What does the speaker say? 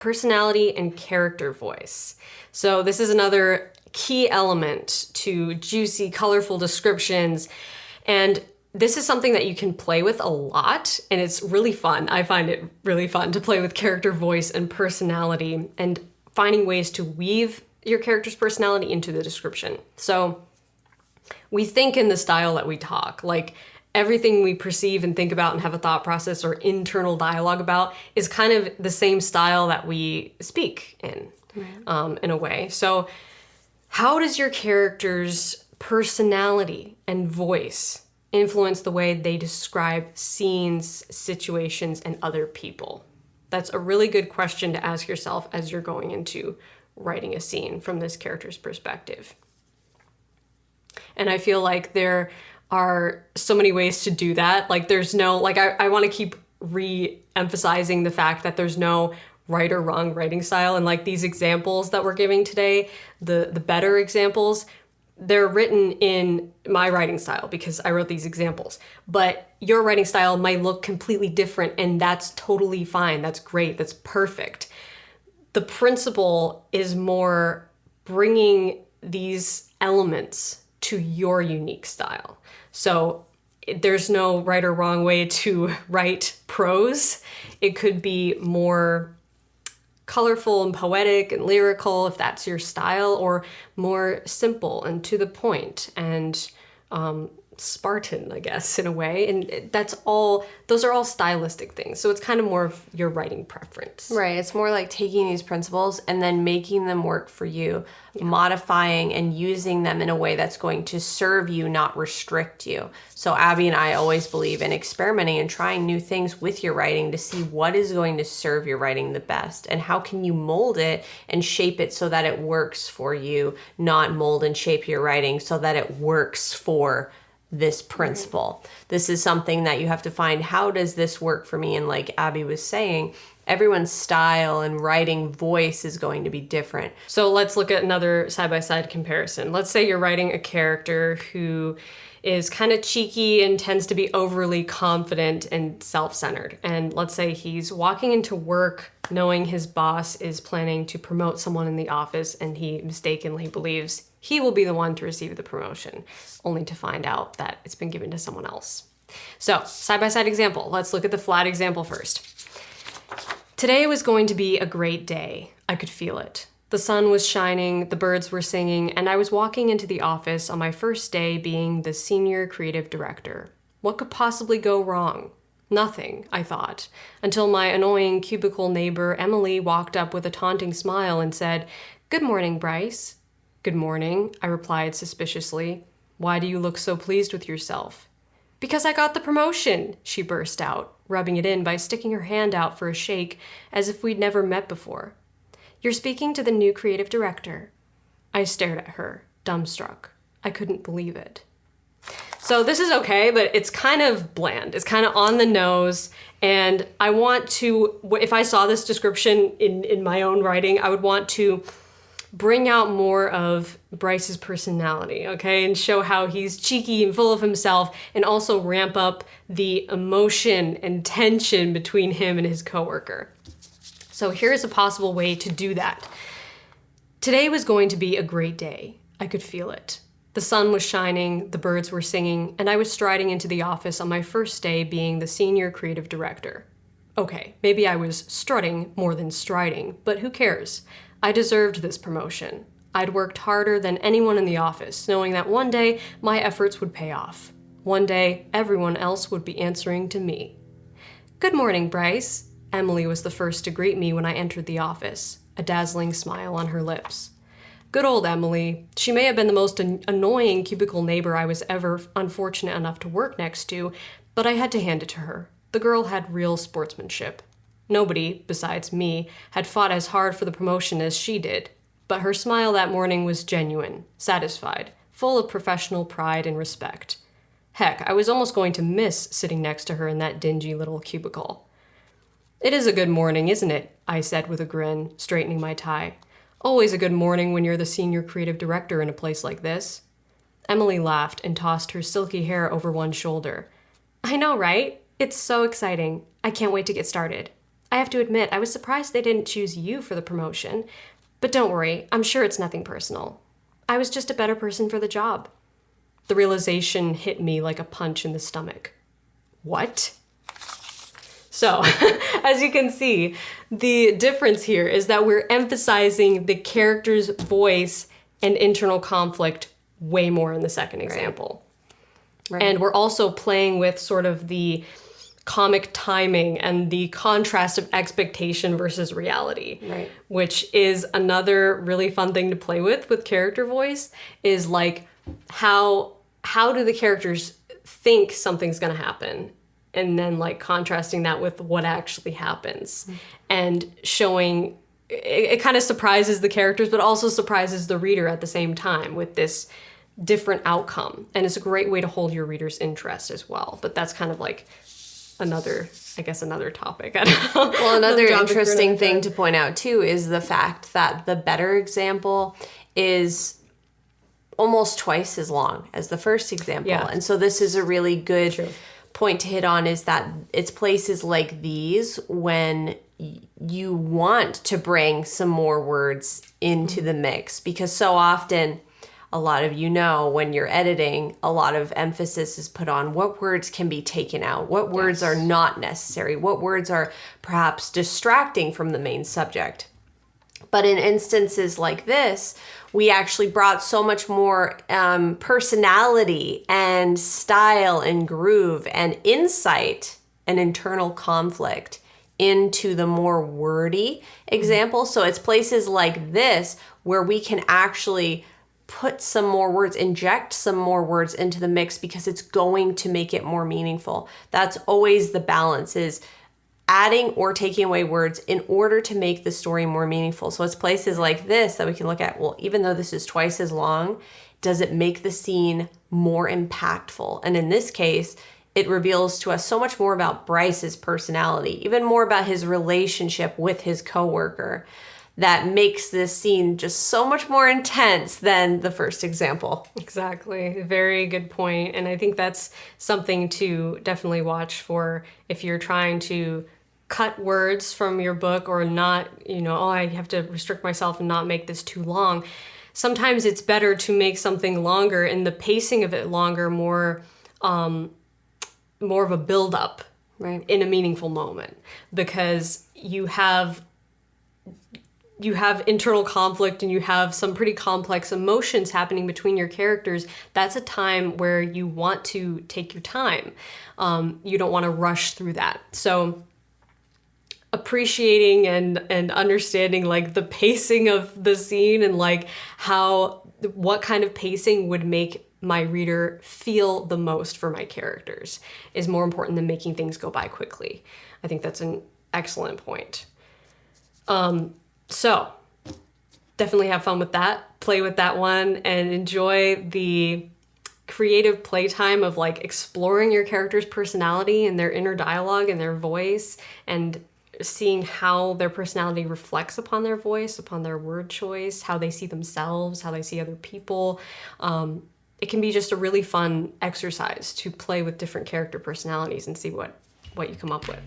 Personality and character voice. So this is another key element to juicy, colorful descriptions. And this is something that you can play with a lot, and it's really fun. I find it really fun to play with character voice and personality and finding ways to weave your character's personality into the description. So we think in the style that we talk, like everything we perceive and think about and have a thought process or internal dialogue about is kind of the same style that we speak in a way. So how does your character's personality and voice influence the way they describe scenes, situations, and other people? That's a really good question to ask yourself as you're going into writing a scene from this character's perspective. And I feel like there are so many ways to do that. Like there's no, like I want to keep re-emphasizing the fact that there's no right or wrong writing style. And like these examples that we're giving today, the better examples, they're written in my writing style because I wrote these examples. But your writing style might look completely different, and that's totally fine. That's great. That's perfect. The principle is more bringing these elements to your unique style. So there's no right or wrong way to write prose. It could be more colorful and poetic and lyrical if that's your style, or more simple and to the point and Spartan, I guess, in a way. And those are all stylistic things. So it's kind of more of your writing preference. Right. It's more like taking these principles and then making them work for you, modifying and using them in a way that's going to serve you, not restrict you. So Abby and I always believe in experimenting and trying new things with your writing to see what is going to serve your writing the best and how can you mold it and shape it so that it works for you, not mold and shape your writing so that it works for this principle. This is something that you have to find, how does this work for me? And like Abby was saying, everyone's style and writing voice is going to be different. So let's look at another side-by-side comparison. Let's say you're writing a character who is kind of cheeky and tends to be overly confident and self-centered. And let's say he's walking into work knowing his boss is planning to promote someone in the office, and he mistakenly believes he will be the one to receive the promotion, only to find out that it's been given to someone else. So, side-by-side example. Let's look at the flat example first. Today was going to be a great day. I could feel it. The sun was shining, the birds were singing, and I was walking into the office on my first day being the senior creative director. What could possibly go wrong? Nothing, I thought, until my annoying cubicle neighbor Emily walked up with a taunting smile and said, "Good morning, Bryce." "Good morning," I replied suspiciously. "Why do you look so pleased with yourself?" "Because I got the promotion," she burst out, rubbing it in by sticking her hand out for a shake as if we'd never met before. "You're speaking to the new creative director." I stared at her, dumbstruck. I couldn't believe it. So this is okay, but it's kind of bland. It's kind of on the nose. And I want to, if I saw this description in my own writing, I would want to bring out more of Bryce's personality, okay? And show how he's cheeky and full of himself, and also ramp up the emotion and tension between him and his coworker. So here's a possible way to do that. Today was going to be a great day. I could feel it. The sun was shining, the birds were singing, and I was striding into the office on my first day being the senior creative director. Okay, maybe I was strutting more than striding, but who cares? I deserved this promotion. I'd worked harder than anyone in the office, knowing that one day my efforts would pay off. One day, everyone else would be answering to me. "Good morning, Bryce." Emily was the first to greet me when I entered the office, a dazzling smile on her lips. Good old Emily. She may have been the most annoying cubicle neighbor I was ever unfortunate enough to work next to, but I had to hand it to her. The girl had real sportsmanship. Nobody, besides me, had fought as hard for the promotion as she did, but her smile that morning was genuine, satisfied, full of professional pride and respect. Heck, I was almost going to miss sitting next to her in that dingy little cubicle. "It is a good morning, isn't it?" I said with a grin, straightening my tie. "Always a good morning when you're the senior creative director in a place like this." Emily laughed and tossed her silky hair over one shoulder. "I know, right? It's so exciting. I can't wait to get started." I have to admit, I was surprised they didn't choose you for the promotion. But don't worry, I'm sure it's nothing personal. I was just a better person for the job. The realization hit me like a punch in the stomach. What? So, as you can see, the difference here is that we're emphasizing the character's voice and internal conflict way more in the second example. Right. And we're also playing with sort of the comic timing and the contrast of expectation versus reality, right, which is another really fun thing to play with character voice, is like how do the characters think something's going to happen, and then like contrasting that with what actually happens. Mm-hmm. And showing it kind of surprises the characters but also surprises the reader at the same time with this different outcome. And it's a great way to hold your reader's interest as well. But that's kind of like another topic. I don't know. Well, another interesting thing to point out too is the fact that the better example is almost twice as long as the first example. Yeah. And so this is a really good point to hit on, is that it's places like these when you want to bring some more words into the mix, because so often, a lot of when you're editing, a lot of emphasis is put on what words can be taken out, what words are not necessary, what words are perhaps distracting from the main subject. But in instances like this, we actually brought so much more personality and style and groove and insight and internal conflict into the more wordy example. So it's places like this where we can actually put some more words, inject some more words into the mix, because it's going to make it more meaningful. That's always the balance, is adding or taking away words in order to make the story more meaningful. So it's places like this that we can look at, well, even though this is twice as long, does it make the scene more impactful? And in this case, it reveals to us so much more about Bryce's personality, even more about his relationship with his coworker, that makes this scene just so much more intense than the first example. Exactly. Very good point. And I think that's something to definitely watch for if you're trying to cut words from your book, or not, I have to restrict myself and not make this too long. Sometimes it's better to make something longer and the pacing of it longer, more of a build-up, right, in a meaningful moment, because you have internal conflict and you have some pretty complex emotions happening between your characters. That's a time where you want to take your time. You don't want to rush through that. So appreciating and understanding like the pacing of the scene, and like what kind of pacing would make my reader feel the most for my characters is more important than making things go by quickly. I think that's an excellent point. So definitely have fun with that, play with that one, and enjoy the creative playtime of like exploring your character's personality and their inner dialogue and their voice, and seeing how their personality reflects upon their voice, upon their word choice, how they see themselves, how they see other people. It can be just a really fun exercise to play with different character personalities and see what you come up with.